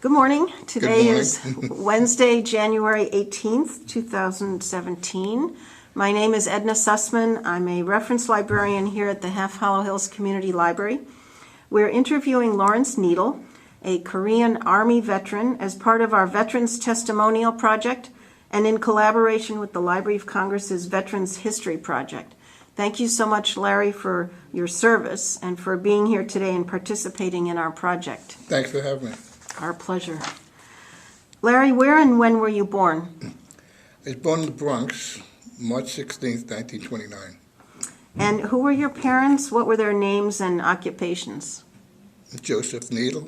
Good morning. Today morning. is Wednesday, January 18th, 2017. My name is Edna Sussman. I'm a reference librarian here at the Half Hollow Hills Community Library. We're interviewing Lawrence Needle, a Korean Army veteran, as part of our Veterans Testimonial Project and in collaboration with the Library of Congress's Veterans History Project. Thank you so much, Larry, for your service and for being here today and participating in our project. Thanks for having me. Our pleasure. Larry, where and when were you born? I was born in the Bronx, March 16th, 1929. And who were your parents? What were their names and occupations? Joseph Needle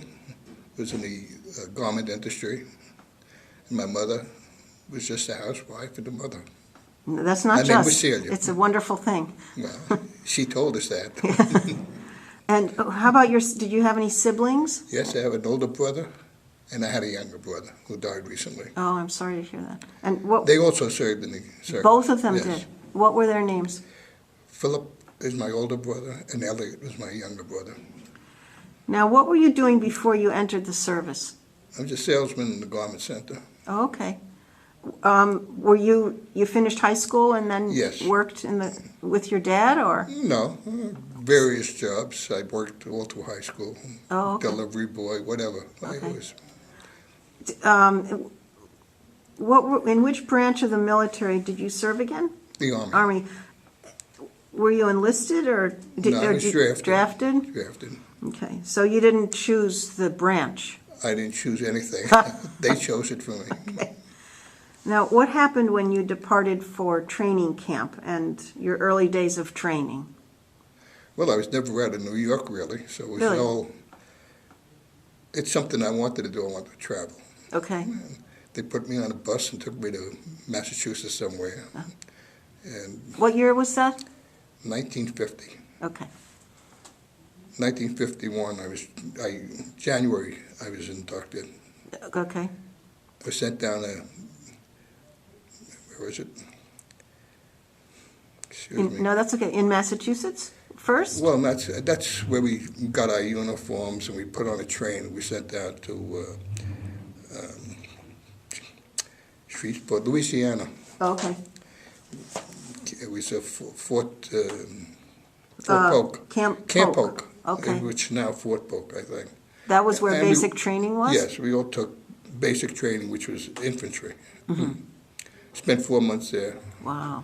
was in the garment industry, and my mother was just a housewife and a mother. That's not Her name was just. Celia. It's a wonderful thing. Well, she told us that. And how about did you have any siblings? Yes, I have an older brother, and I had a younger brother who died recently. Oh, I'm sorry to hear that. And what? They also served in the service. Both of them Yes. did. What were their names? Philip is my older brother, and Elliot was my younger brother. Now, what were you doing before you entered the service? I was a salesman in the garment center. Oh, okay. Were you finished high school and then Yes. worked with your dad, or? No, various jobs. I worked all through high school. Oh, okay. Delivery boy, whatever. Okay. I was. In which branch of the military did you serve again? The Army. Army. Were you enlisted or No, I was drafted. Drafted? Drafted. Okay, so you didn't choose the branch. I didn't choose anything. They chose it for me. Okay. Now, what happened when you departed for training camp and your early days of training? Well, I was never out of New York, really, so it was Really? it's something I wanted to do. I wanted to travel. Okay. They put me on a bus and took me to Massachusetts somewhere. And What year was that? 1950. Okay. 1951, January, I was inducted. Okay. I was sent down where was it? Excuse me. No, that's okay. In Massachusetts first? Well, that's where we got our uniforms and we put on a train and we sent out to Shreveport, Louisiana. Okay. It was a Fort Polk. Camp Polk. Okay. Which is now Fort Polk, I think. That was where And basic training was? Yes, we all took basic training, which was infantry. Mm-hmm. Spent 4 months there. Wow.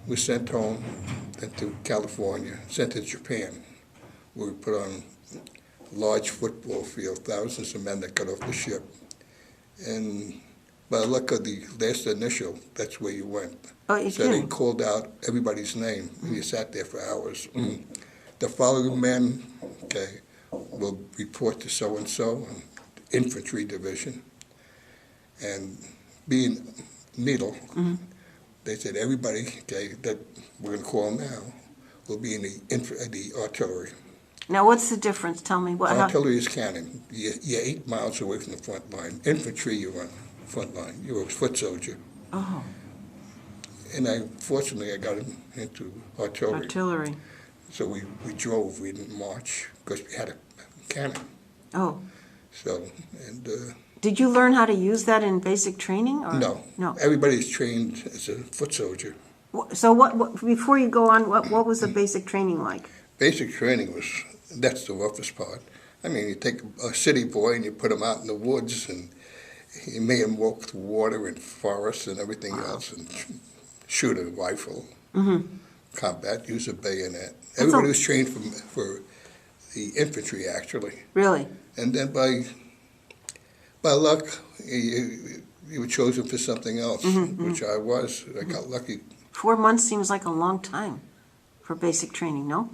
Was sent home, then to California, sent to Japan, where we put on a large football field, thousands of men that got off the ship. And by the luck of the last initial, that's where you went. Oh, you So they did? called out everybody's name, and you sat there for hours. The following men, okay, will report to so-and-so, infantry division. And being Needle, they said everybody, okay, that we're going to call now, will be in the artillery. Now, what's the difference? Tell me. Artillery is cannon. You're 8 miles away from the front line. Infantry, you're on the front line. You're a foot soldier. Oh, And fortunately, I got into artillery. artillery. So we drove, we didn't march, because we had a cannon. Oh. So, and Did you learn how to use that in basic training? Or? no. No. Everybody's trained as a foot soldier. So what before you go on, what was the basic training like? Basic training that's the roughest part. I mean, you take a city boy and you put him out in the woods and you make him walk through water and forests and everything else and shoot a rifle, combat, use a bayonet. Everybody was trained for the infantry, actually. Really? And then by luck, you were chosen for something else, which I was. I got lucky. 4 months seems like a long time for basic training, no?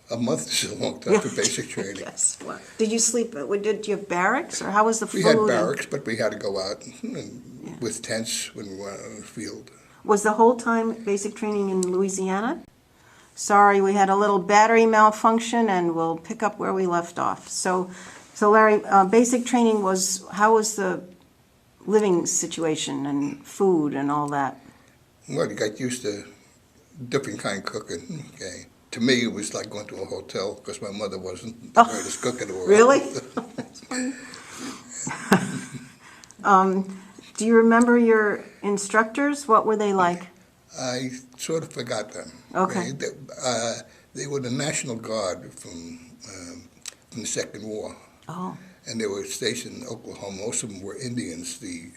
A month is a long time for basic training. Yes. Wow. Did you sleep? Did you have barracks, or how was the food? We had barracks, but we had to go out with tents when we went on the field. Was the whole time basic training in Louisiana? Sorry, we had a little battery malfunction, and we'll pick up where we left off. So Larry, basic training how was the living situation and food and all that? Well, you got used to different kind of cooking, okay. To me, it was like going to a hotel because my mother wasn't the greatest cook in the world. Really? Do you remember your instructors? What were they like? I sort of forgot them. Okay. They were the National Guard from the Second War, Oh, and they were stationed in Oklahoma. Most of them were Indians. The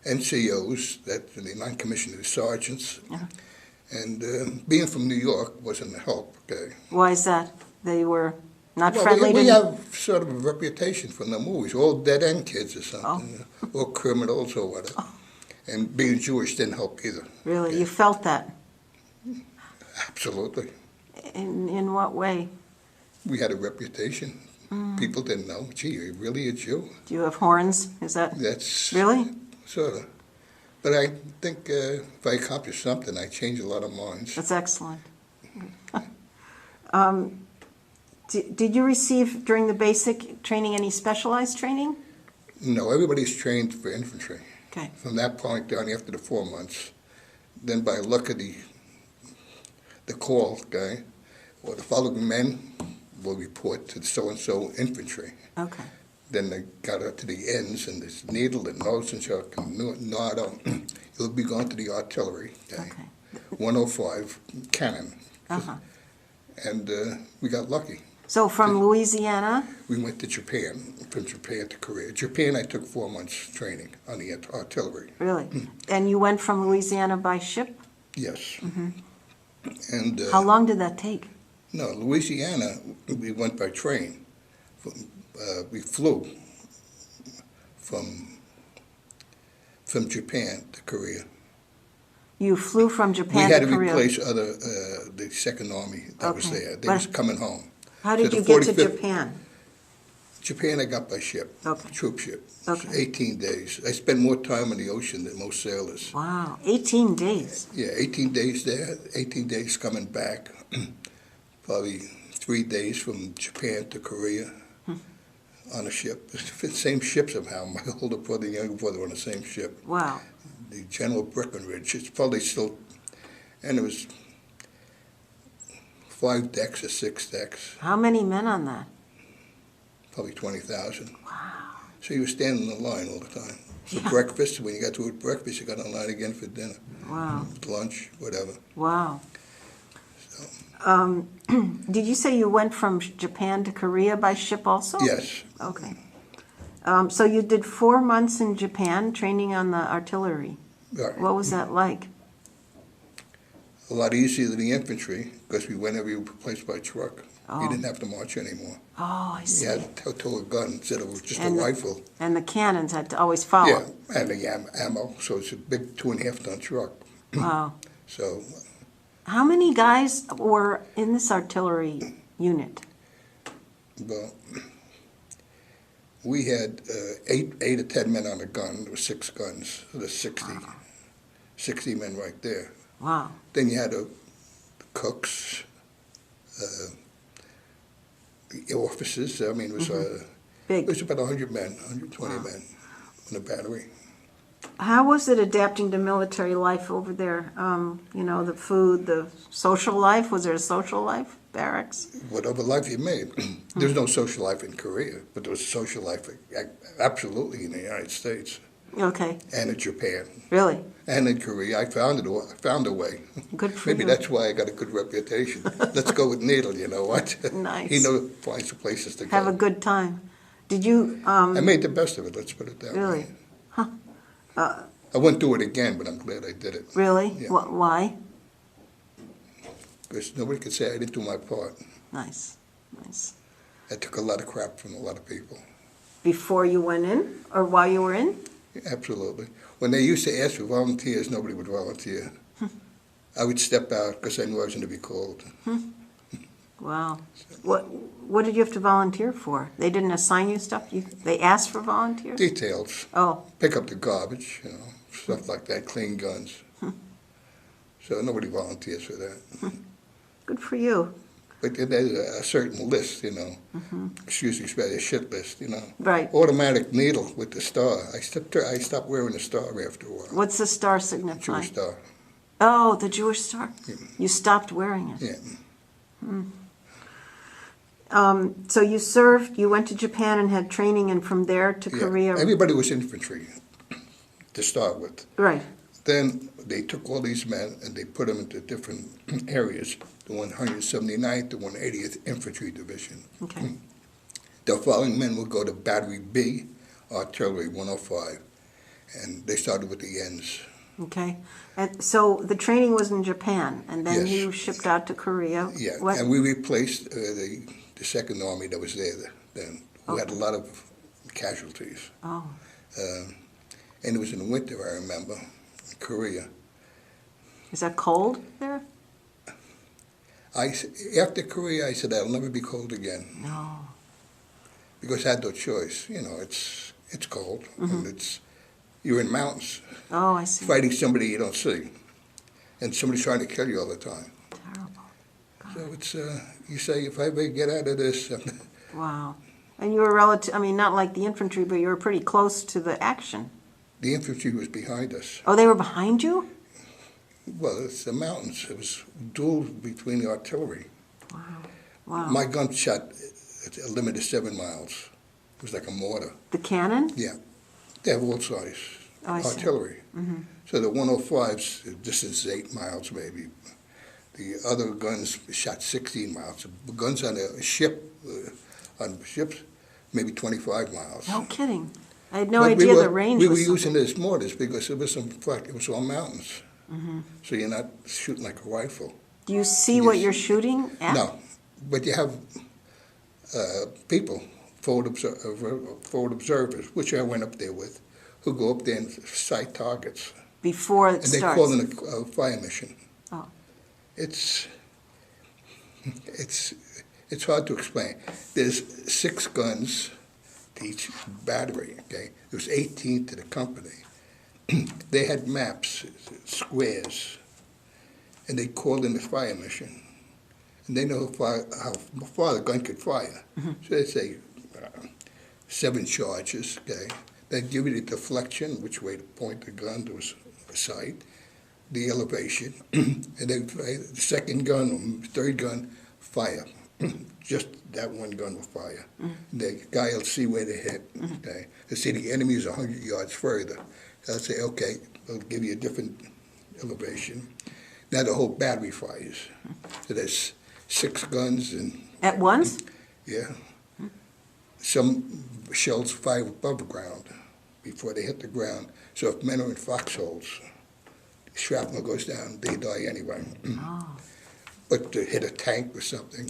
NCOs, that the non-commissioned sergeants, Yeah. and being from New York wasn't a help. Okay. why is that? They were not Well, friendly we to... have sort of a reputation from the movies, all dead-end kids or something, or criminals or whatever. And being Jewish didn't help either. Really? You felt that? Absolutely. In what way? We had a reputation. People didn't know, gee, are you really a Jew? Do you have horns? Is that... That's Really? sort of. But I think if I accomplish something, I change a lot of minds. That's excellent. Did you receive, during the basic training, any specialized training? No, everybody's trained for infantry. Okay. From that point on, after the 4 months, then by luck of the call guy, or the following men will report to so-and-so infantry. Okay. Then they got up to the ends, and this needle and nose and chuck and nod out. You'll be going to the artillery, okay? Okay. 105 cannon. Uh-huh. And we got lucky. So from Louisiana, We went to Japan, from Japan to Korea. Japan, I took 4 months training on the artillery. really? And you went from Louisiana by ship? Yes. And How long did that take? no, Louisiana, we went by train. We flew from Japan to Korea. You flew from We Japan had to to Korea? replace the Second Army that was Okay. there. They But- was coming home. How So did the you get to 45th Japan? Japan, I got by ship, Okay. troop ship. Okay. 18 days. I spent more time in the ocean than most sailors. Wow, 18 days. Yeah, 18 days there, 18 days coming back. Probably 3 days from Japan to Korea on a ship. The same ship somehow. My older brother and younger brother were on the same ship. Wow. The General Breckinridge. It's probably still, and it was 5 decks or 6 decks, How many men on that? probably 20,000. Wow. So you were standing in line all the time. For Yeah. breakfast, when you got to breakfast, you got in line again for dinner, Wow. lunch, whatever. Wow. So, Did you say you went from Japan to Korea by ship also? yes, Okay. So you did 4 months in Japan training on the artillery. right. What was that like? A lot easier than the infantry because we went every place by truck. Oh. You didn't have to march anymore. Oh, I You see. had to tow a gun instead of just a And the- rifle. And the cannons had to always follow. Yeah, and the ammo. So it's a big 2.5-ton truck. Wow. So How many guys were in this artillery unit? well, we had 8 or 10 men on a gun. There were 6 guns. So there's 60 men right there. Wow. Then you had the cooks, the officers. I mean, it was it Big. was about 100 men, 120 Wow. men in the battery. How was it adapting to military life over there? You know, the food, the social life? Was there a social life? Barracks? Whatever life you made. There's no social life in Korea, but there was social life absolutely in the United States Okay. and in Japan Really? and in Korea. I found a way. Good for Maybe you. that's why I got a good reputation. Let's go with Needle, you know what? Nice. He finds the places to go. Have a good time. Did you, I made the best of it, let's put it that really? way. I wouldn't do it again, but I'm glad I did it. Really? Yeah. Why? Because nobody could say I didn't do my part. Nice. Nice. I took a lot of crap from a lot of people. Before you went in or while you were in? Absolutely. When they used to ask for volunteers, nobody would volunteer. I would step out because I knew I was going to be called. Wow. What did you have to volunteer for? They didn't assign you stuff? They asked for volunteers? Details. Oh, Pick up the garbage, stuff like that, clean guns. So nobody volunteers for that. good for you. But there's a certain list, excuse me, a shit list, Right. Automatic needle with the star. I stopped wearing the star after a while. What's the star signify? Jewish star. Oh, the Jewish star. You stopped wearing it. Yeah. So you served, you went to Japan and had training, and from there to Yeah, Korea? everybody was infantry to start with. Right, Then they took all these men and they put them into different areas, the 179th, the 180th Infantry Division. okay. The following men would go to Battery B, Artillery 105, and they started with the ends. Okay, and so the training was in Japan, and then Yes. you shipped out to Korea? Yeah, What- and we replaced the Second Army that was there then. We had a lot of casualties. Oh, And it was in the winter, I remember, in Korea. is that cold there? After Korea, I said, I'll never be cold again. No. Because I had no choice. You know, it's cold, and you're in mountains, Oh, I see. fighting somebody you don't see, and somebody's trying to kill you all the time. Terrible. So it's, you say, if I ever get out of this, Wow. And you were relative, I mean, not like the infantry, but you were pretty close to the action. the infantry was behind us. Oh, they were behind you? Well, it's the mountains. It was duel between the artillery. Wow. Wow. My gun shot at a limit of 7 miles. It was like a mortar. The cannon? Yeah, they have all size Oh, I see. artillery. So the 105's the distance is 8 miles maybe. The other guns shot 16 miles. The guns on a ship, on ships, maybe 25 miles. No kidding. I had no But idea the range we was were so using it as mortars because it was all mountains. So you're not shooting like a rifle. Do you see what Yes. you're shooting at? No, but you have people, forward observers, which I went up there with, who go up there and sight targets. Before it And they starts? call it a fire mission. Oh. It's hard to explain. There's 6 guns to each battery, okay? There was 18 to the company. They had maps, squares, and they called in the fire mission. And they know how far the gun could fire. So they say 7 charges, okay? They'd give you the deflection, which way to point the gun to a sight, the elevation, and then the second gun or third gun, fire. Just that one gun will fire. The guy will see where to hit, okay? They'll see the enemy is 100 yards further. They'll say, okay, we'll give you a different elevation. Now the whole battery fires. So there's 6 guns and, At once? yeah. Some shells fire above ground before they hit the ground. So if men are in foxholes, shrapnel goes down, they die anyway. Oh. But to hit a tank or something,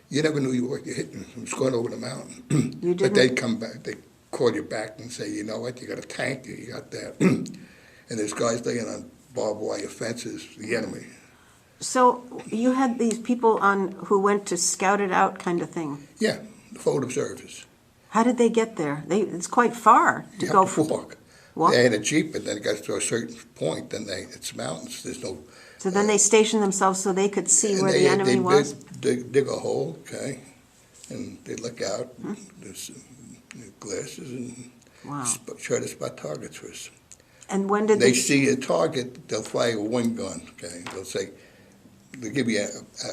you never knew what you hit. It was going over the mountain. You But didn't? they'd come back, they'd call you back and say, you know what, you got a tank, you got that. And there's guys laying on barbed wire fences, the enemy. So you had these people on who went to scout it out kind of thing. Yeah, the forward observers. How did they get there? It's quite far to You go have to walk. Walk? They had a Jeep, and then it got to a certain point, then it's mountains, there's no. So then they stationed themselves so they could see and where they- the enemy they was? dig a hole, okay, and they look out, there's glasses, and Wow. try to spot targets first. And when did They they? see a target, they'll fire one gun, okay? They'll give you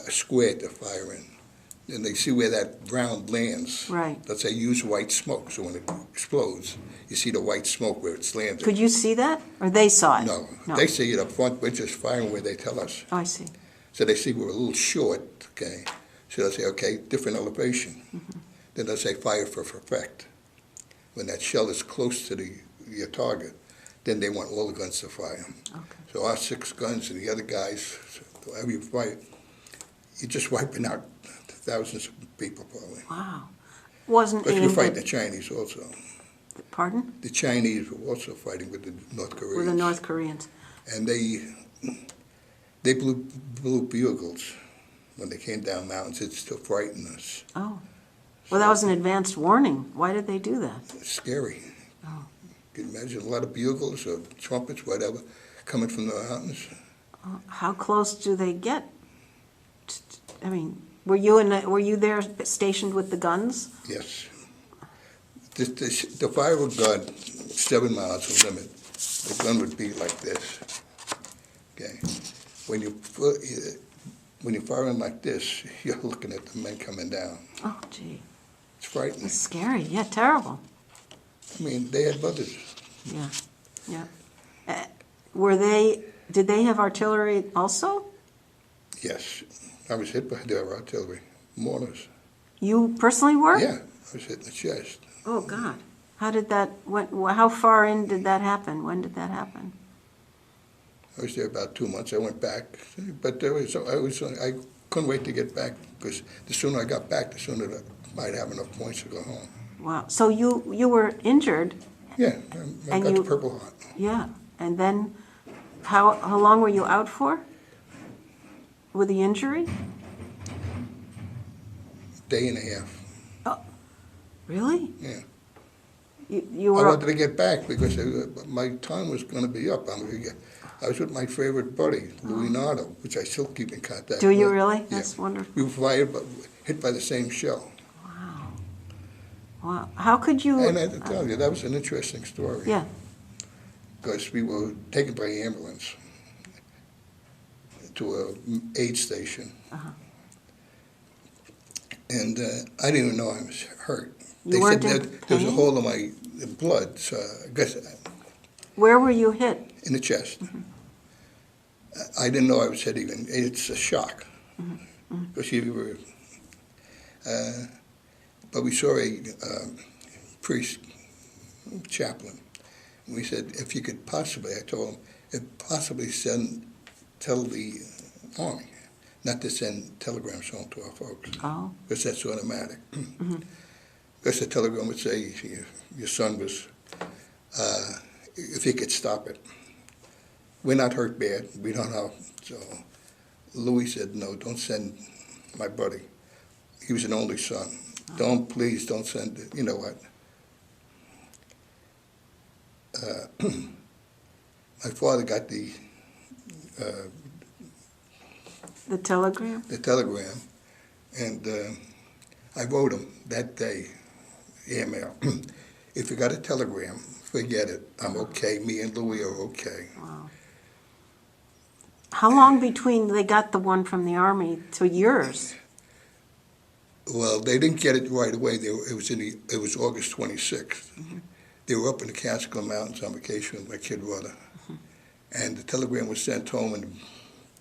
a square to fire in. And they see where that round lands. Right. Let's say use white smoke, so when it explodes, you see the white smoke where it's landed. Could you see that? Or they saw it? No, they see it up front, we're just firing where they tell us. Oh, I see. So they see we're a little short, okay? So they'll say, okay, different elevation. Then they'll say fire for effect. When that shell is close to your target, then they want all the guns to fire. Okay. So our 6 guns and the other guys, every fight, you're just wiping out thousands of people probably. Wow. Wasn't But we're aimed fighting the at, Chinese also. pardon? The Chinese were also fighting with the North Koreans. With the North Koreans. And they blew bugles when they came down mountains. It still frightened us. Oh. Well, that was an advanced warning. Why did they do that? It's scary. Oh. You can imagine a lot of bugles or trumpets, whatever, coming from the mountains. How close do they get? I mean, were you there stationed with the guns? Yes. The fire of a gun, 7 miles the limit. The gun would be like this. Okay. When you when you're firing like this, you're looking at the men coming down. Oh, gee. It's frightening. It's scary. Yeah, terrible. I mean, they had brothers. Yeah, yeah. Did they have artillery also? Yes, I was hit by their artillery, mortars. You personally were? Yeah, I was hit in the chest. Oh, God. How far in did that happen? When did that happen? I was there about 2 months. I went back, but I couldn't wait to get back because the sooner I got back, the sooner I might have enough points to go home. Wow. So you were injured? Yeah, I And got you- the Purple Heart. Yeah. And then, how long were you out for? With the injury? Day and a half. Really? Yeah. You I were. wanted to get back because my time was going to be up. I was with my favorite buddy, Louis Nardo, which I still keep in contact Do with. you really? Yeah. That's wonderful. We were hit by the same shell. Wow. Wow. How could you? And I have to tell you, that was an interesting story. Yeah. Because we were taken by ambulance to an aid station. Uh-huh. And I didn't even know I was hurt. You They weren't said in there was a pain? hole in my blood, so I guess Where were you hit? in the chest. I didn't know I was hit even. It's a shock. Because you were, but we saw a priest, chaplain. And we said, if you could possibly, I told him, if possibly tell the Army not to send telegrams home to our folks, Oh. because that's automatic. Because the telegram would say, your son was, if you could stop it. We're not hurt bad, we don't know. So Louis said, no, don't send my buddy. He was an only son. Please don't send it. You know what? My father got the telegram? telegram, and I wrote him that day, email. If you got a telegram, forget it. I'm okay. Me and Louis are okay. Wow. How long between they got the one from the Army to yours? Well, they didn't get it right away. It was August 26th. They were up in the Catskill Mountains on vacation with my kid brother, and the telegram was sent home, and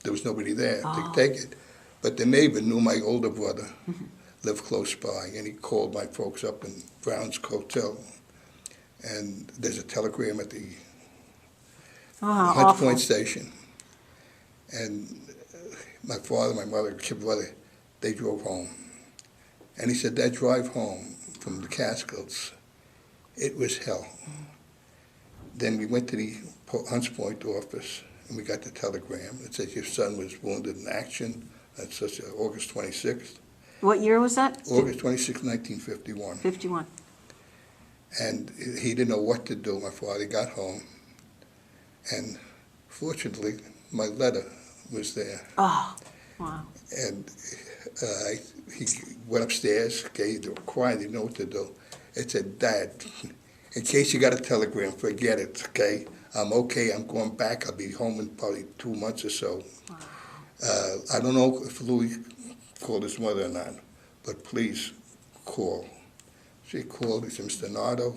there was nobody there to take it. But the neighbor knew my older brother lived close by, and he called my folks up in Brown's Hotel, and there's a telegram at the Oh, how Hunts awful. Point Station. And my father, my mother, kid brother, they drove home. And he said that drive home from the Catskills, it was hell. Then we went to the Hunts Point office, and we got the telegram. It says your son was wounded in action. That's August 26th. What year was that? August 26, 1951. 51. And he didn't know what to do. My father got home, and fortunately, my letter was there. Oh, wow. And he went upstairs, okay, they were quiet, they didn't know what to do. It said, Dad, in case you got a telegram, forget it, okay? I'm okay, I'm going back, I'll be home in probably 2 months or so. Wow. I don't know if Louis called his mother or not, but please call. She called, he said, Mr. Nardo,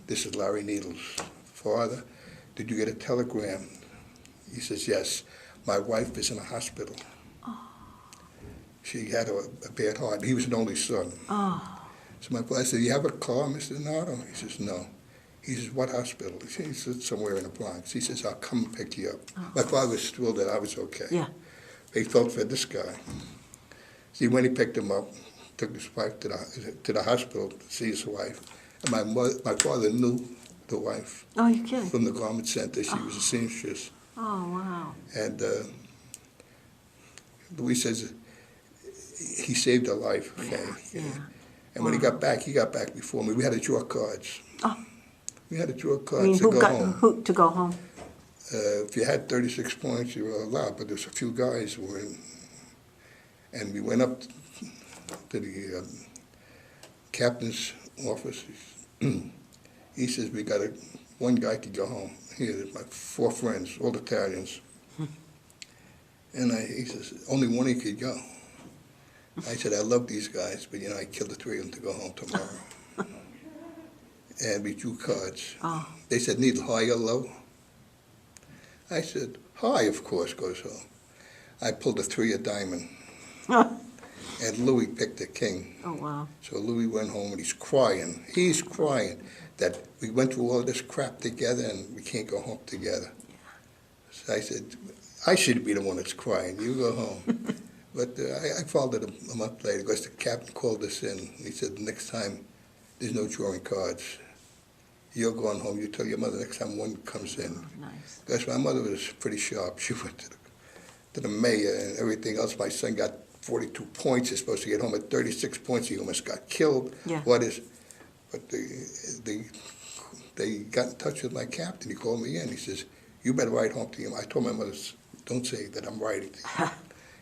this is Larry Needle's father. Did you get a telegram? He says, yes. My wife is in a hospital. Oh. She had a bad heart. He was an only son. Oh. So my father said, you have a car, Mr. Nardo? He says, no. He says, what hospital? He said, somewhere in the Bronx. He says, I'll come and pick you up. Oh. My father was thrilled that I was okay. Yeah. He felt for this guy. See, when he picked him up, took his wife to the hospital to see his wife. And my father knew the wife Oh, you're kidding. from the garment center. She was a seamstress. Oh, wow. And Louis says he saved her life. Okay. Yeah. And when he got back before me. We had to draw cards. Oh. We had to draw I mean, cards to go home. who to go home? If you had 36 points, you were allowed, but there's a few guys who were in. And we went up to the captain's office. He says, we got one guy to go home. Here, my 4 friends, all Italians. And he says, only one he could go. I said, I love these guys, but, I killed the three of them to go home tomorrow. And we drew cards. Oh. They said, need high or low? I said, high, of course, goes home. I pulled a 3 of diamond, and Louis picked a king. Oh, wow. So Louis went home, and he's crying. He's crying that we went through all this crap together, and we can't go home together. So I said, I should be the one that's crying. You go home. But I followed it a month later because the captain called us in. He said, next time, there's no drawing cards. You're going home. You tell your mother next time one comes in. Oh, nice. Because my mother was pretty sharp. She went to the mayor and everything else. My son got 42 points. He's supposed to get home at 36 points. He almost got killed. Yeah. But they got in touch with my captain. He called me in. He says, you better write home to him. I told my mother, don't say that I'm writing to you.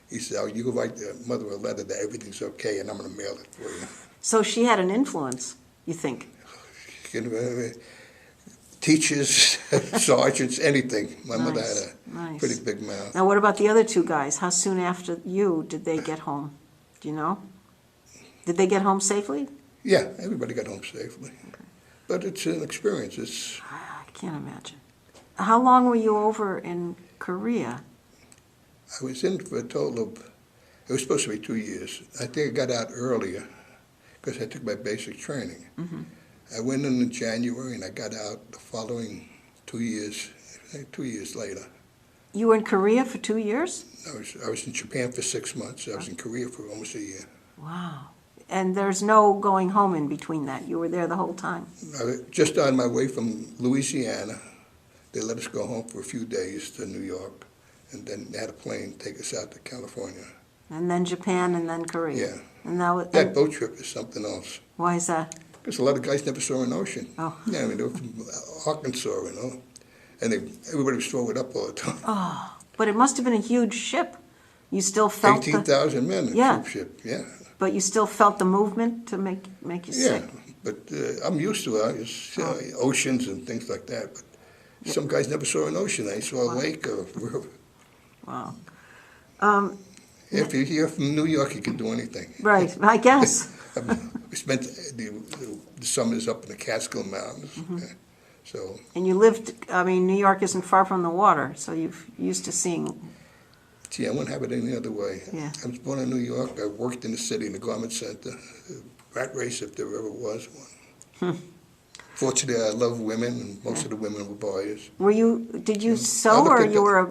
He said, oh, you can write the mother a letter that everything's okay, and I'm going to mail it for you. So she had an influence, you think? Teachers, sergeants, anything. My mother had a Nice. pretty big mouth. Now, what about the other two guys? How soon after you did they get home? Do you know? Did they get home safely? Yeah, everybody got home safely. But it's an experience. I can't imagine. How long were you over in Korea? I was in for a total of, it was supposed to be 2 years. I think I got out earlier because I took my basic training. Mm-hmm. I went in January and I got out the following 2 years, 2 years later. You were in Korea for 2 years? I was in Japan for 6 months. I was in Korea for almost a year. Wow. And there's no going home in between that. You were there the whole time. I was just on my way from Louisiana. They let us go home for a few days to New York, and then they had a plane take us out to California. And then Japan and then Korea. Yeah. And that was, That boat trip is something else. why is that? Because a lot of guys never saw an ocean. Oh. Yeah, I mean, they were from Arkansas, and everybody was throwing it up all the time. Oh, but it must have been a huge ship. You still felt 18,000 men in Yeah. a troop ship, yeah. but you still felt the movement to make you Yeah, sick. but I'm used to it. It's, oceans and things like that. But some guys never saw an ocean. They saw a lake or a river. Wow. If you're from New York, you can do anything. Right, I guess. We spent the summers up in the Catskill Mountains. So, And you lived, I mean, New York isn't far from the water, so you're used to seeing, gee, I wouldn't have it any other way. Yeah. I was born in New York. I worked in the city, in the garment center. Rat race, if there ever was one. Fortunately, I love women, and most of the women were buyers. did you sew I looked or at you were,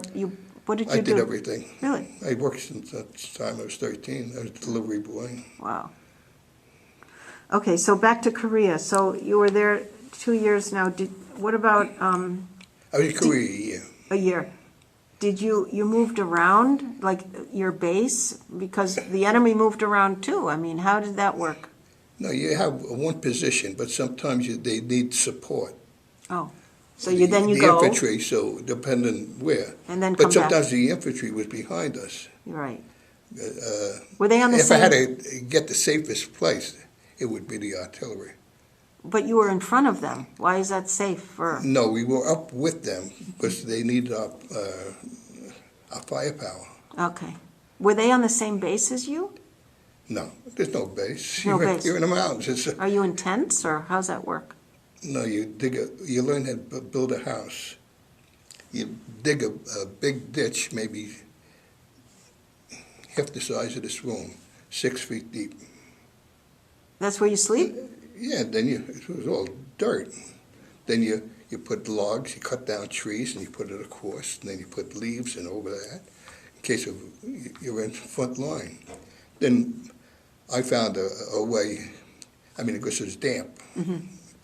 what did you do? I did everything. Really? I worked since the time I was 13. I was a delivery boy. Wow. Okay, so back to Korea. So you were there 2 years now. What about I was in Korea a year. a year? Did you moved around, like your base? Because the enemy moved around too. I mean, how did that work? No, you have one position, but sometimes they need support. Oh, so The go. infantry, so depending where. And then come But back. sometimes the infantry was behind us. Right. Were they on the If I same? had to get the safest place, it would be the artillery. But you were in front of them. Why is that safe for? No, we were up with them because they needed our firepower. Okay. Were they on the same base as you? No, there's no base. No you're, base. You're in the mountains. Are you in tents or how's that work? No, you learn how to build a house. You dig a big ditch, maybe half the size of this room, 6 feet deep. That's where you sleep? Yeah, then it was all dirt. Then you put logs, you cut down trees, and you put it across, and then you put leaves and over that, in case of you're in front line. Then I found a way, I mean, because it was damp,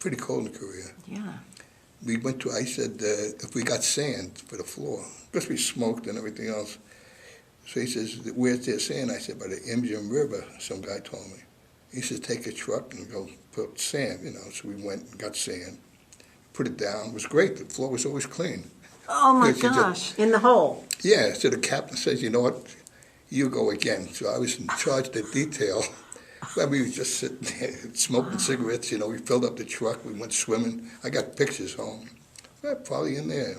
pretty cold in Korea. Yeah. I said, if we got sand for the floor, because we smoked and everything else. So he says, where's there sand? I said, by the Imjin River, some guy told me. He says, take a truck and go put sand, So we went and got sand, put it down. It was great. The floor was always clean. Oh my Because you gosh, in the hole. Yeah, so the captain says, you know what, you go again. So I was in charge of the detail. Well, we were just sitting there smoking cigarettes, we filled up the truck, we went swimming. I got pictures home. Probably in there.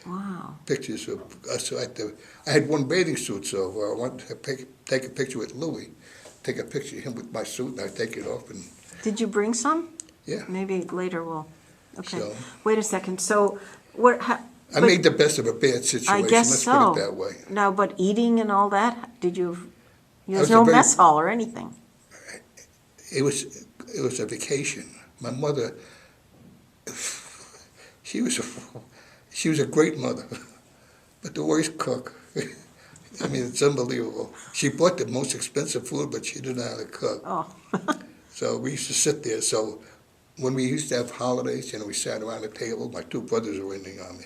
Wow. Pictures of us I had one bathing suit, so I wanted to take a picture with Louis, take a picture of him with my suit, and I take it off, and Did you bring some? yeah. Maybe later we'll, okay. So- Wait a second, so what, I made the best of a bad situation. I guess Let's so. put it that way. Now, but eating and all that, did you, there's was no a very- mess hall or anything? It was a vacation. My mother, she was a great mother, but the worst cook. I mean, it's unbelievable. She bought the most expensive food, but she didn't know how to cook. Oh, So we used to sit there. So when we used to have holidays, we sat around the table. My two brothers were in the Army.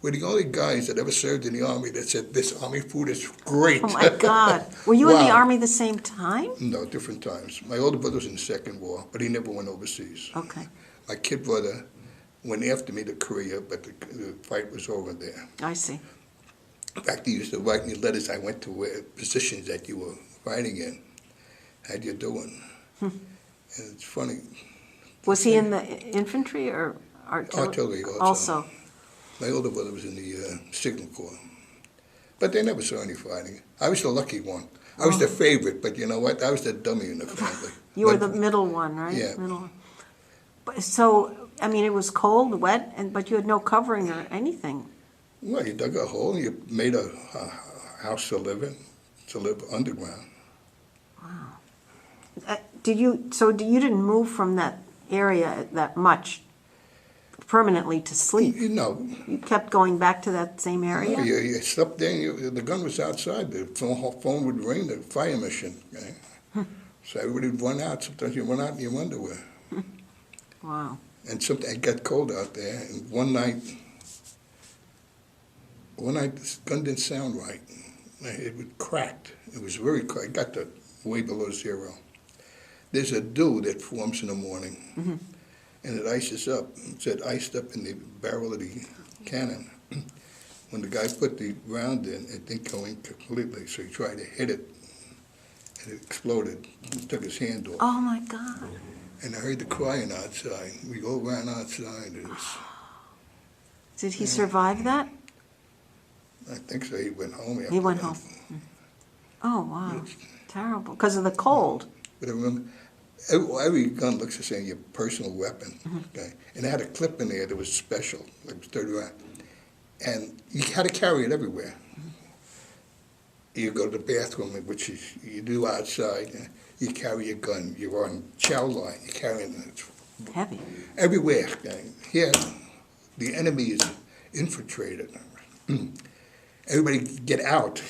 We're the only guys that ever served in the Army that said, this Army food is great. oh my God. Were you in the Wow. Army the same time? No, different times. My older brother was in the Second War, but he never went overseas. Okay, My kid brother went after me to Korea, but the fight was over there. I see. In fact, he used to write me letters. I went to positions that you were fighting in. How you doing? And it's funny. Was he in the infantry or artillery? Artillery also. Also, My older brother was in the Signal Corps. But they never saw any fighting. I was the lucky one. I was the favorite, but you know what? I was the dummy in the family. you were But- the middle one, right? Yeah. Middle one. But, so, I mean, it was cold, wet, but you had no covering or anything. Well, you dug a hole, you made a house to live in, to live underground. You didn't move from that area that much permanently to sleep? You know, You kept going back to that same area? you slept there, the gun was outside, the phone would ring, the fire mission. Okay? So everybody would run out. Sometimes you run out in your underwear. Wow. And it got cold out there, and one night this gun didn't sound right. It was cracked. It was very cracked. It got to way below zero. There's a dew that forms in the morning, and it ices up. It's iced up in the barrel of the cannon. When the guy put the round in, it didn't go in completely, so he tried to hit it, and it exploded. He took his hand off. Oh, my God. And I heard the crying outside. We go around outside. Did he survive that? I think so. He went home after He went that. home. Oh, wow. Terrible. Because of the cold. But I remember, every gun looks the same, your personal weapon. Okay? And it had a clip in there that was special, like it was 30 round. And you had to carry it everywhere. You go to the bathroom, which you do outside, you carry your gun. You're on chow line, you carry it. Heavy. Everywhere. Okay? Here, the enemy is infiltrated. Everybody get out.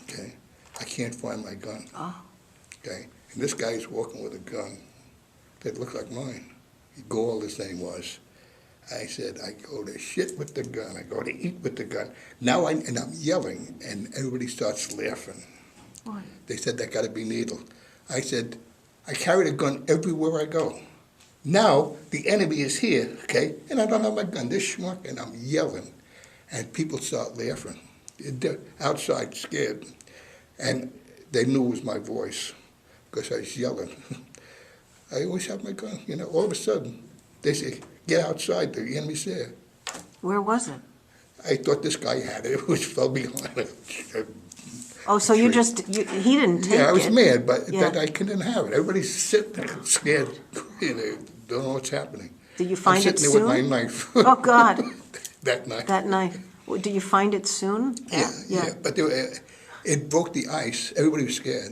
Okay? I can't find my gun. Oh. Okay? And this guy is walking with a gun that looked like mine. Gall, his name was. I said, I go to shit with the gun. I go to eat with the gun. Now I'm yelling, and everybody starts laughing. What? They said, that got to be Needle. I said, I carry the gun everywhere I go. Now the enemy is here, okay? And I don't have my gun. This schmuck, and I'm yelling. And people start laughing. They're outside, scared. And they knew it was my voice because I was yelling. I always have my gun. All of a sudden, they say, get outside, the enemy's there. Where was it? I thought this guy had it, which fell behind it. Oh, so he didn't take it? Yeah, I was mad, but Yeah. that I couldn't have it. Everybody's sitting there scared. They don't know what's happening. Did you I'm find it sitting there soon? with my knife. Oh, God. That night. That night. Well, did you find it soon? Yeah. But it broke the ice. Everybody was scared.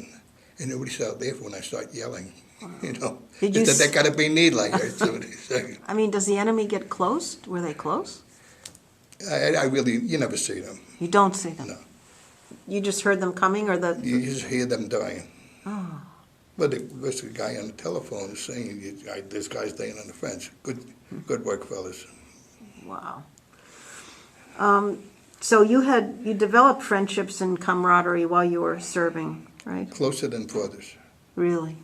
And everybody started laughing when I started yelling. Did They you said, that got to be Needle. I heard somebody say. I mean, does the enemy get close? Were they close? I really, you never see them. You don't see them? No. You just heard them coming or the... You just hear them dying. Oh, But there's a guy on the telephone is saying, this guy's laying on the fence. Good work, fellas. wow. So you developed friendships and camaraderie while you were serving, right? Closer than brothers. Really?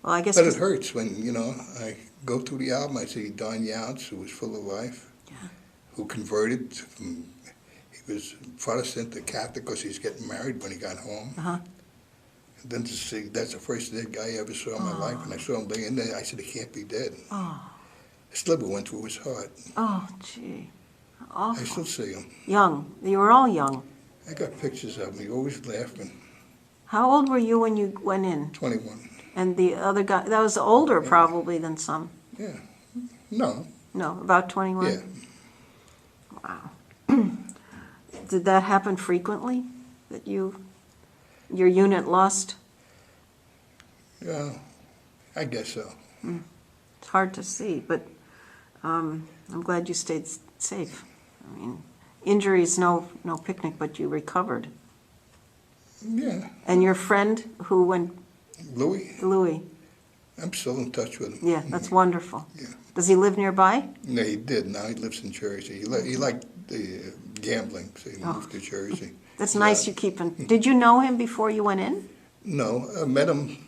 Well, I guess... But it hurts when, I go through the album, I see Don Younts, who was full of life, Yeah. who converted from, he was Protestant to Catholic because he's getting married when he got home. Uh-huh. And then to see, that's the first dead guy I ever saw in my life, and I saw him laying there, I said, he can't be dead. Oh, His liver went through his heart. oh, gee. I Awful. still see him. Young. You were all young. I got pictures of me, always laughing. How old were you when you went in? 21. And the other guy, that was older probably than some. Yeah. No. No, about 21? Yeah. Wow. Did that happen frequently? That your unit lost? Yeah. I guess so. It's hard to see, but I'm glad you stayed safe. I mean, injuries, no picnic, but you recovered. Yeah. And your friend who went, Louis, Louis, I'm still in touch with him. yeah, that's wonderful. Yeah. Does he live nearby? No, he did. Now he lives in Jersey. He liked the gambling, so he moved to Jersey. That's nice you keep in. Did you know him before you went in? No, I met him.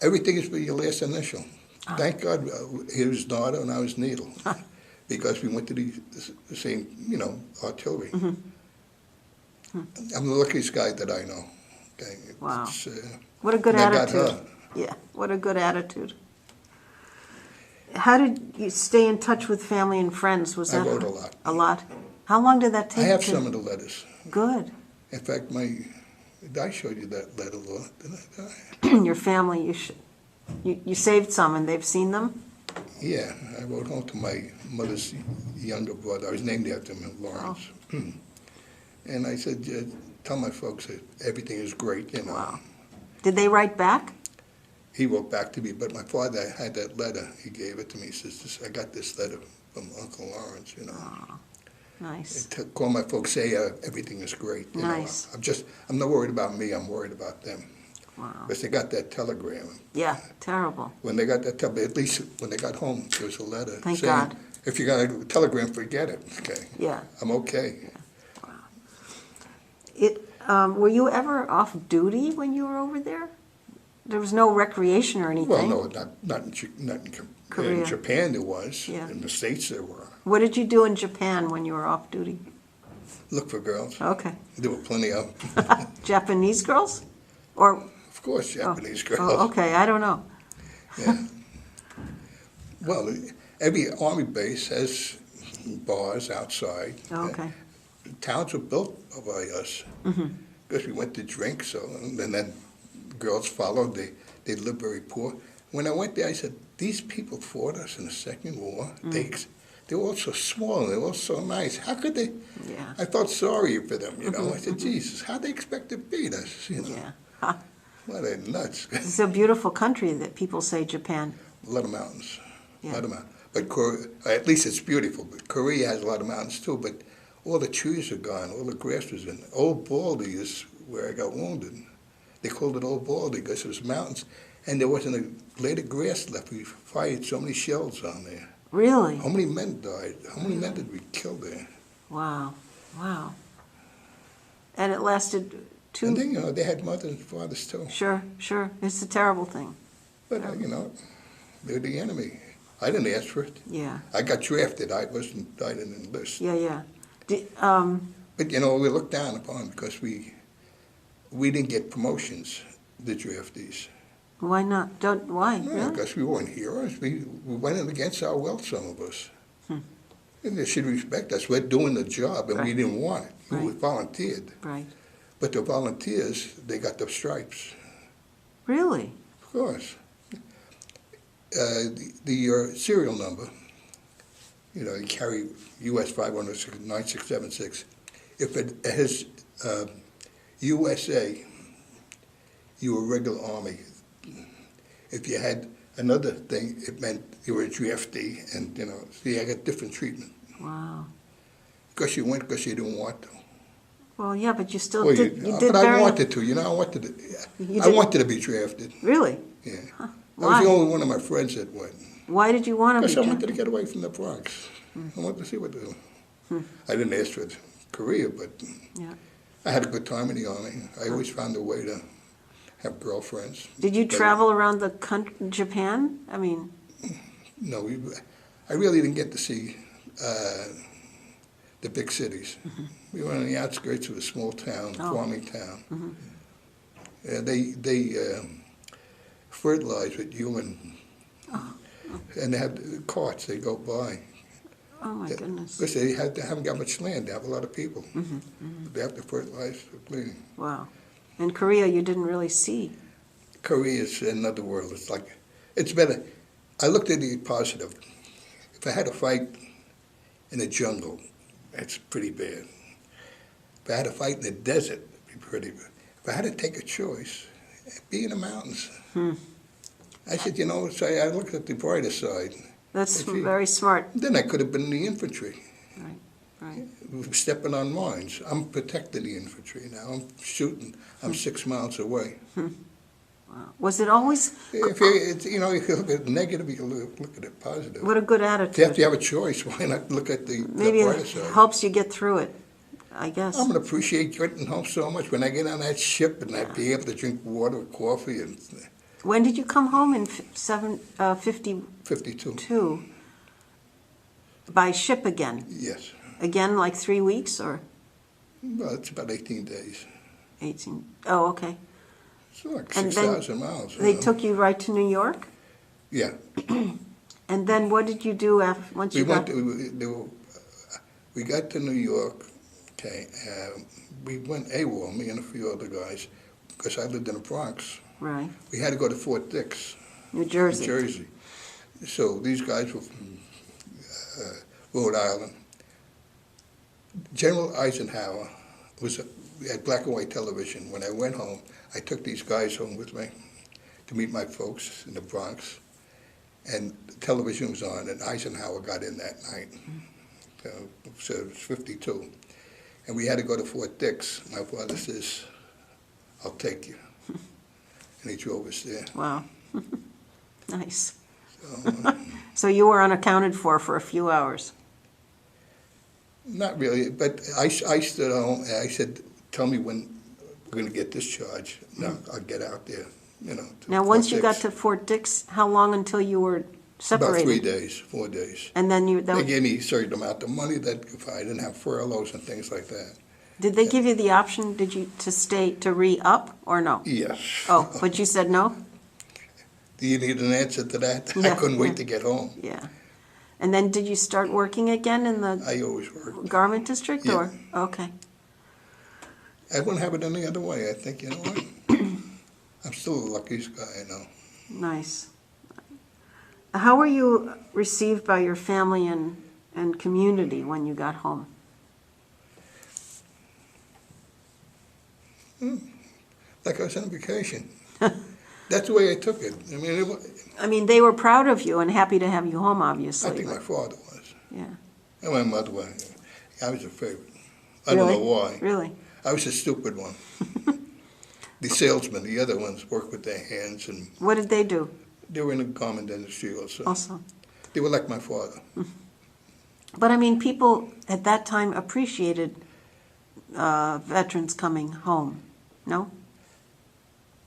Everything is with your last initial. Thank God he was Nardo and I was Needle. Because we went to the same, artillery. I'm the luckiest guy that I know. Okay? Wow. It's, What a good and I got attitude. her. Yeah, what a good attitude. How did you stay in touch with family and friends? Was I that wrote a lot. A lot? How long did that take? I have some of the letters. Good. In fact, I showed you that letter, Laura, didn't I? Your family, you saved some and they've seen them? Yeah, I wrote home to my mother's younger brother. I was named after him, Lawrence. And I said, tell my folks that everything is great, Wow. Did they write back? He wrote back to me, but my father had that letter. He gave it to me. He says, I got this letter from Uncle Lawrence, Nice. To call my folks, say everything is great. Nice. I'm not worried about me. I'm worried about them. Wow. Because they got that telegram. Yeah, terrible. When they got that telegram, at least when they got home, there was a letter Thank saying, God. if you got a telegram, forget it. Okay, Yeah. I'm okay. Were you ever off duty when you were over there? There was no recreation or anything? Well, no, not in Korea. in Japan there was. Yeah. In the States there were. What did you do in Japan when you were off duty? Look for girls. Okay. There were plenty of them. Japanese girls? Or, Of course, Japanese girls. oh, okay, I don't know. Yeah. Well, every army base has bars outside. Oh, okay. Towns were built by us because we went to drink. So, and then girls followed. They lived very poor. When I went there, I said, "These people fought us in the Second War. They were all so small. They were all so nice. How could they?" Yeah. I felt sorry for them. I said, "Jesus, how they expect to beat us?" Yeah. Ha. Well, they're nuts. It's a beautiful country that people say Japan. A lot of mountains. Yeah. A lot of mountains. But at least it's beautiful. But Korea has a lot of mountains too. But all the trees are gone. All the grass was in. Old Baldy is where I got wounded. They called it Old Baldy because it was mountains. And there wasn't a blade of grass left. We fired so many shells on there. Really? How many men died? How many men did we kill there? Wow. Wow. And it lasted And then, they had mothers and fathers too. Sure, sure. It's a terrible thing. But, they're the enemy. I didn't ask for it. Yeah. I got drafted. I didn't enlist. Yeah, yeah. But, we looked down upon because we didn't get promotions, the draftees. Why not? Why? No, Really? because we weren't heroes. We went in against our will, some of us. And they should respect us. We're doing the job, and we Right. didn't want it. We Right. volunteered. Right. But the volunteers, they got the stripes, Really? of course. Your serial number, you carry US 596-9676. If it has USA, you were regular Army. If you had another thing, it meant you were a draftee, and, so you got different treatment. Wow. Because you went because you didn't want to. Well, yeah, but you still Well, did. You did but very. I wanted to, I wanted to. You I did- wanted to be drafted, Really? yeah. I Why? was the only one of my friends that went. Why did you want to be? Because I wanted drafted? to get away from the Bronx. I wanted to see what I didn't ask for Korea, but Yeah. I had a good time in the Army. I always found a way to have girlfriends. Did you But, travel around the country, Japan? I mean, No, I really didn't get to see the big cities. We were on the outskirts of a small town, Oh. farming town. They fertilize with human, and they have carts. They go by. Oh, my goodness. Because they haven't got much land. They have a lot of people. They have to fertilize the bleeding. Wow. In Korea, you didn't really see. Korea is another world. It's like, it's better. I looked at the positive. If I had to fight in the jungle, it's pretty bad. If I had to fight in the desert, it'd be pretty bad. If I had to take a choice, it'd be in the mountains. I said, you know, so I looked at the brighter side. That's If you- very smart. Then I could have been in the infantry, Right. stepping on mines. I'm protecting the infantry now. I'm shooting. I'm 6 miles away. Wow. Was it always, If you, you know, if you look at it negative, you can look at it positive. what a good If you have attitude. to have a choice, why not look at the Maybe brighter it side? helps you get through it, I guess. I'm going to appreciate getting home so much when I get on that ship and I'd be able to drink water or coffee and When did you come home in 52? 52. By ship again? Yes. Again, like 3 weeks or Well, it's about 18 days. 18? Oh, okay. It's like And then 6,000 miles. you They know. took you right to New York? Yeah. And then what did you do after, once We you got? we got to New York, okay, we went AWOL, me and a few other guys, because I lived in the Bronx. Right, We had to go to Fort Dix, New New Jersey. Jersey. So these guys were from Rhode Island. General Eisenhower we had black and white television. When I went home, I took these guys home with me to meet my folks in the Bronx. And the television was on, and Eisenhower got in that night. So it was 52. And we had to go to Fort Dix. My father says, I'll take you. And he drove us there. Wow. Nice. So, So you were unaccounted for a few hours? not really, but I stood home and I said, tell me when we're going to get discharged. No, I'll get out there, you know. to Now, Fort once you got Dix. to Fort Dix, how long until you were separated? About 3 days, 4 days. And then They gave me a certain amount of money that if I didn't have furloughs and things like that. did they give you the option, to stay, to re-up or no? Yes. Oh, but you said no? Do you need an answer to that? I Yeah, couldn't yeah. wait to get home. Yeah. And then did you start working again in the I always worked. garment district Yeah. or? Okay. I wouldn't have it any other way. I think, you know what? I'm still the luckiest guy I know. Nice. How were you received by your family and community when you got home? Like I was on vacation. That's the way I took it. I mean, I mean, they were proud of you and happy to have you home, I obviously. think my but- father was. Yeah. And my mother was. I was a favorite. I don't know why. Really? I was a stupid one. The salesmen, the other ones, work with their hands, and What did they do they were in the garment industry also. also? They were like my father. But I mean, people at that time appreciated veterans coming home, no?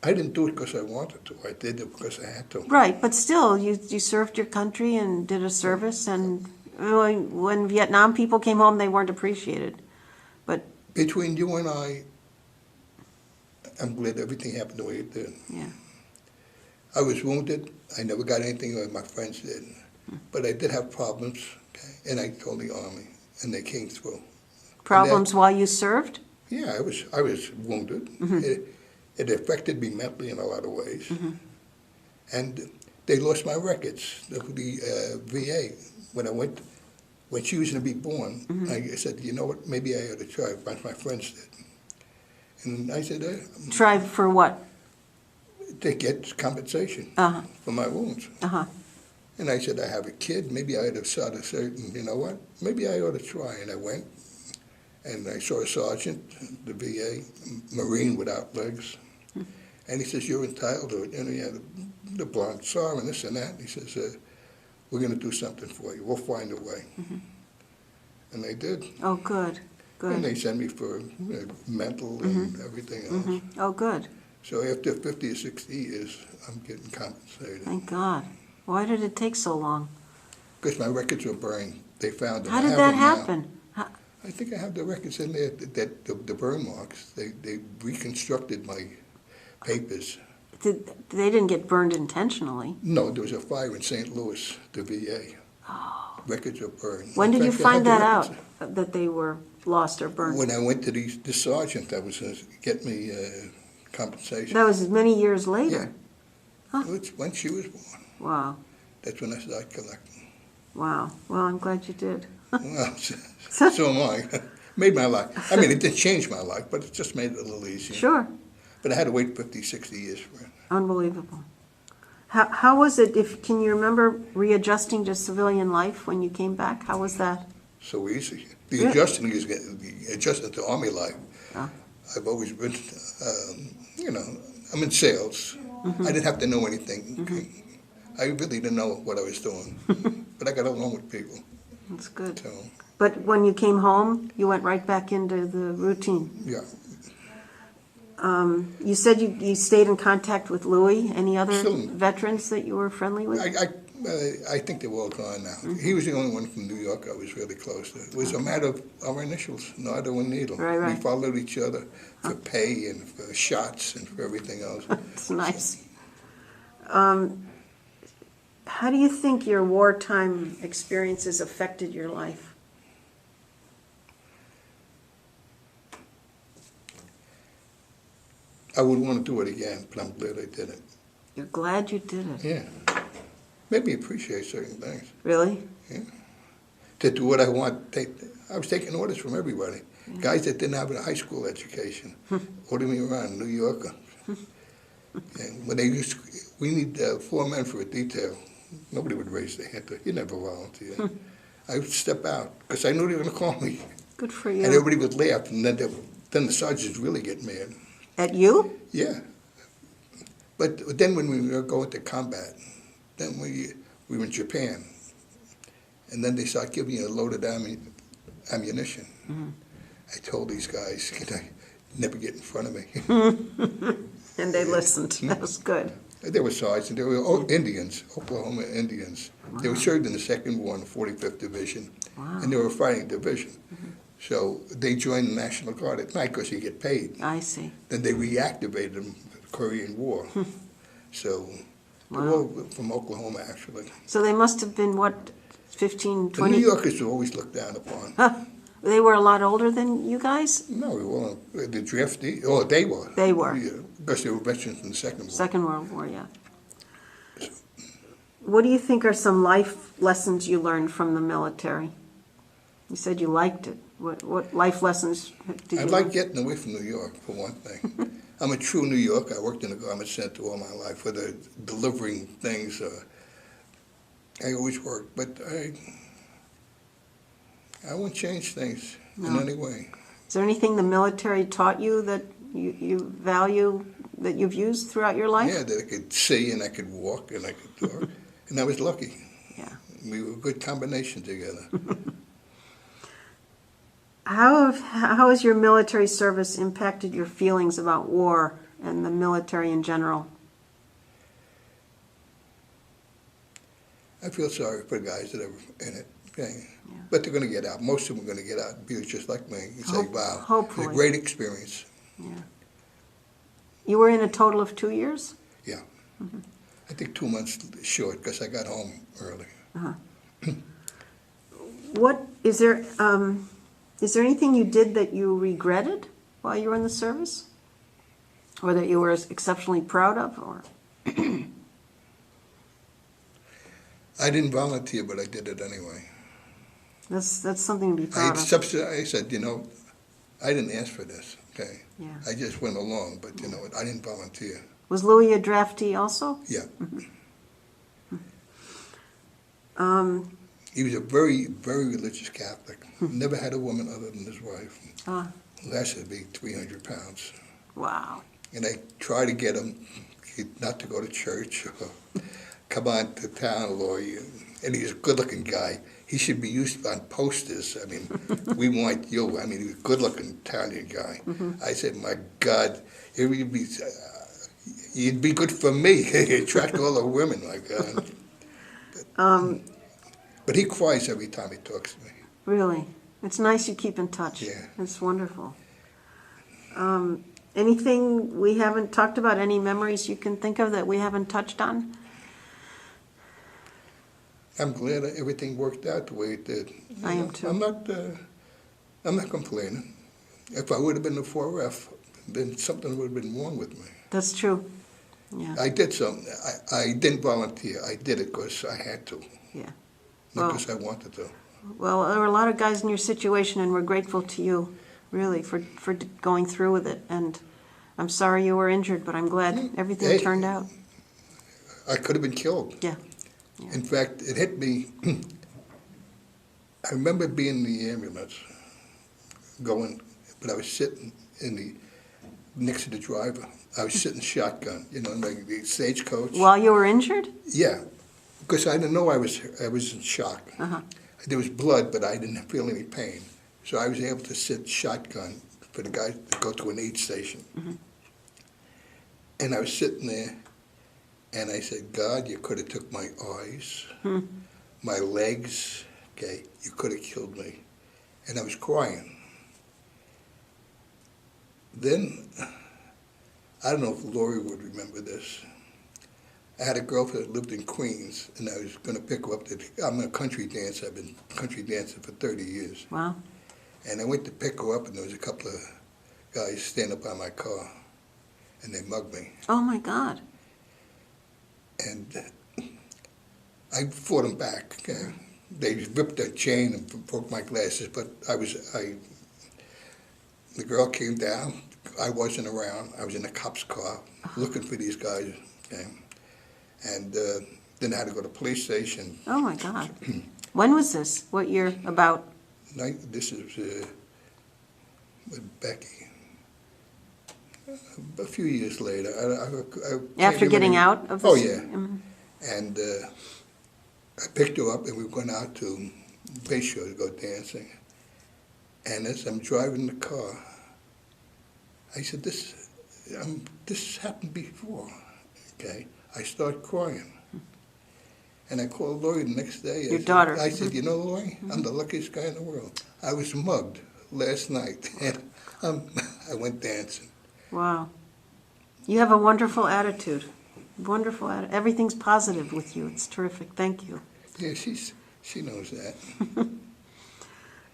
I didn't do it because I wanted to. I did it because I had to. Right, but still, you served your country and did a service, and when Vietnam people came home, they weren't appreciated. But, Between you and I'm glad everything happened the way it did. yeah, I was wounded. I never got anything like my friends did. But I did have problems, okay? And I told the Army, and they came through. problems while you served? Yeah, I was wounded. It affected me mentally in a lot of ways. And they lost my records. The VA, when she was going to be born, I said, you know what, maybe I ought to try, a bunch of my friends did. And I said, Try for what? to get compensation Uh-huh, for my wounds. uh-huh. And I said, I have a kid, maybe I ought to start a certain, you know what, maybe I ought to try. And I went, and I saw a sergeant, the VA, Marine without legs. And he says, you're entitled to it. And he had the blonde SAR and this and that. And he says, we're going to do something for you. We'll find a way. And they did. Oh, good, And good. they sent me for mental and everything else. Oh, good, So after 50 or 60 years, I'm getting compensated. thank God. Why did it take so long? Because my records were burned. They found them. How I did have that them now. happen? I think I have the records in there, that the burn marks. They reconstructed my papers. They didn't get burned intentionally. No, there was a fire in St. Louis, the VA. Records were burned. When In did you fact, I had find the that out, records. that they were lost or burned? When I went to the sergeant that was going to get me compensation. That was many years later? Huh. It's when she was born. Wow, That's when I started collecting. wow. Well, I'm glad you did. Well, so am I. Made my life. I mean, it didn't change my life, but it just made it a little easier. Sure, But I had to wait 50, 60 years for it. unbelievable. How was it, can you remember readjusting to civilian life when you came back? How was that? So easy. The Yeah. adjustment to Army life. Ah. I've always been, I'm in sales. Mm-hmm. I didn't have to know anything. I really didn't know what I was doing. But I got along with people. That's good. So, But when you came home, you went right back into the routine. yeah. You said you stayed in contact with Louis. Any other Still- veterans that you were friendly with? I think they're all gone now. Mm-hmm. He was the only one from New York I was really close to. It was a matter of our initials, neither one needle. Right. We followed each other for pay and for shots and for everything else. It's nice. How do you think your wartime experiences affected your life? I would want to do it again, but I'm glad I did it. You're glad you did it. Yeah. Made me appreciate certain things. Really? To do what I want. I was taking orders from everybody. Guys that didn't have a high school education. Ordering me around, New Yorker. And when we need 4 men for a detail. Nobody would raise their hand. You never volunteer. I would step out because I knew they were going to call me. Good for And you. everybody would laugh, and then the sergeants really get mad. At you? Yeah. But then when we were going to combat, then we were in Japan, and then they start giving you a loaded ammunition. I told these guys, can I never get in front of me? And they listened. That was good. They were sergeants, they were Indians, Oklahoma Indians. They were served in the Second War in the 45th Division, and they were a fighting division. So they joined the National Guard at night because you get paid. I see. Then they reactivated them for the Korean War. So they were all from Oklahoma, actually. So they must have been, what, 15, The 20? New Yorkers were always looked down upon. They were a lot older than you guys? No, we were the draftee. Oh, they were. They were. Yeah, because they were veterans in the Second War. Second World War, yeah. What do you think are some life lessons you learned from the military? You said you liked it. What life lessons did you I learn? like getting away from New York, for one thing. I'm a true New Yorker. I worked in a garment center all my life, whether delivering things. I always worked, but I wouldn't change things in any way. Is there anything the military taught you that you value, that you've used throughout your life? Yeah, that I could see and I could walk and I could talk. And I was lucky. Yeah. We were a good combination together. How has your military service impacted your feelings about war and the military in general? I feel sorry for the guys that are in it. Okay? Yeah. But they're going to get out. Most of them are going to get out and be just like me. You say, wow, it's Hopefully. a great experience. Yeah. You were in a total of 2 years? Yeah. I think 2 months short because I got home early. What is there anything you did that you regretted while you were in the service? Or that you were exceptionally proud of, or I didn't volunteer, but I did it anyway. that's something to be proud of. I said, I didn't ask for this, okay? Yeah. I just went along, but I didn't volunteer. Was Louis a draftee also? Yeah. He was a very, very religious Catholic. Never had a woman other than his wife. Last would be 300 pounds. Wow. And I tried to get him not to go to church or come on to town lawyer. And he's a good-looking guy. He should be used on posters. I mean, we want you. I mean, he's a good-looking Italian guy. I said, my God, you'd be good for me. He'd attract all the women, my God. But he cries every time he talks to me. Really? It's nice you keep in touch. Yeah. It's wonderful. Anything we haven't talked about, any memories you can think of that we haven't touched on? I'm glad that everything worked out the way it did. I am too. I'm not complaining. If I would have been the 4F, then something would have been wrong with me. That's true. Yeah, I did something. I didn't volunteer. I did it because I had to, yeah. not Well- because I wanted to. Well, there were a lot of guys in your situation, and we're grateful to you, really, for going through with it. And I'm sorry you were injured, but I'm glad everything Hey. turned out. I could have been killed. Yeah. In fact, it hit me. I remember being in the ambulance, going, but I was sitting next to the driver. I was sitting shotgun, like the stagecoach. While you were injured? Yeah, because I didn't know I was in shock. Uh-huh. There was blood, but I didn't feel any pain. So I was able to sit shotgun for the guy to go to an aid station. Mm-hmm. And I was sitting there, and I said, God, you could have took my eyes, my legs, okay? You could have killed me. And I was crying. Then, I don't know if Lori would remember this. I had a girlfriend that lived in Queens, and I was going to pick her up. I'm a country dancer. I've been country dancing for 30 years. Wow. And I went to pick her up, and there was a couple of guys standing up by my car, and they mugged me. Oh, my God. And I fought them back. Okay? They ripped the chain and broke my glasses, but the girl came down. I wasn't around. I was in a cop's car looking for these guys. Okay? And then I had to go to the police station. Oh, my God. When was this? What year? About? This is with Becky. A few years later. I can't After getting remember. out of this? Oh, yeah. Mhm. And I picked her up, and we went out to Bayshore to go dancing. And as I'm driving the car, I said, this happened before, okay? I start crying. And I called Lori the next day. Your daughter. I said, you know, Lori, I'm the luckiest guy in the world. I was mugged last night, and I went dancing. Wow. You have a wonderful attitude. Wonderful attitude. Everything's positive with you. It's terrific. Thank you. Yeah, she knows that.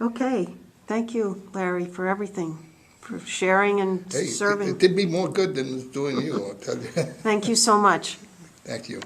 Okay. Thank you, Larry, for everything, for sharing and Hey, serving. it did me more good than doing you, I'll tell you. Thank you so much. Thank you.